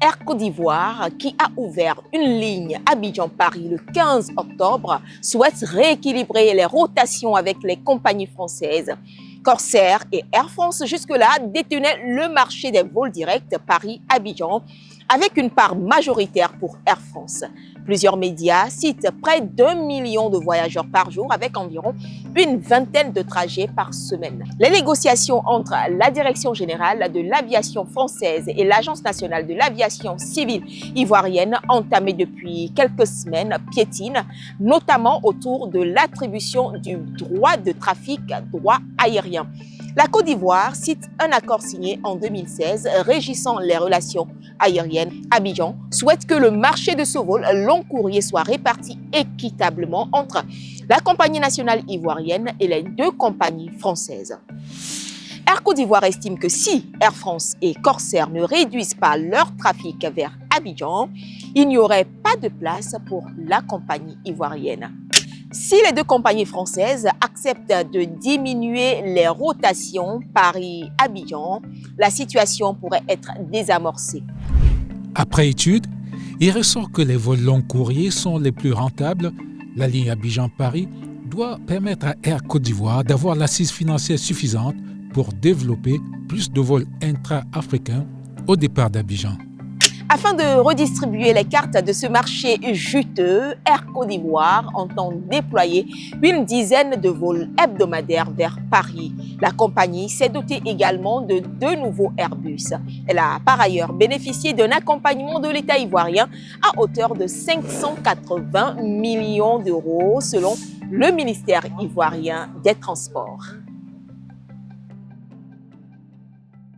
Air Côte d'Ivoire, qui a ouvert une ligne Abidjan-Paris le 15 octobre, souhaite rééquilibrer les rotations avec les compagnies françaises. Corsair et Air France, jusque-là, détenaient le marché des vols directs Paris-Abidjan, avec une part majoritaire pour Air France. Plusieurs médias citent près d'1 million de voyageurs par jour, avec environ une vingtaine de trajets par semaine. Les négociations entre la Direction générale de l'aviation française et l'Agence nationale de l'aviation civile ivoirienne, entamées depuis quelques semaines, piétinent, notamment autour de l'attribution du droit de trafic, droit aérien. La Côte d'Ivoire cite un accord signé en 2016 régissant les relations aériennes. Abidjan souhaite que le marché de ce vol long courrier soit réparti équitablement entre la compagnie nationale ivoirienne et les deux compagnies françaises. Air Côte d'Ivoire estime que si Air France et Corsair ne réduisent pas leur trafic vers Abidjan, il n'y aurait pas de place pour la compagnie ivoirienne. Si les deux compagnies françaises acceptent de diminuer les rotations Paris-Abidjan, la situation pourrait être désamorcée. Après étude, il ressort que les vols long courriers sont les plus rentables. La ligne Abidjan-Paris doit permettre à Air Côte d'Ivoire d'avoir l'assise financière suffisante pour développer plus de vols intra-africains au départ d'Abidjan. Afin de redistribuer les cartes de ce marché juteux, Air Côte d'Ivoire entend déployer une dizaine de vols hebdomadaires vers Paris. La compagnie s'est dotée également de 2 nouveaux Airbus. Elle a par ailleurs bénéficié d'un accompagnement de l'État ivoirien à hauteur de 580 millions d'euros selon le ministère ivoirien des Transports.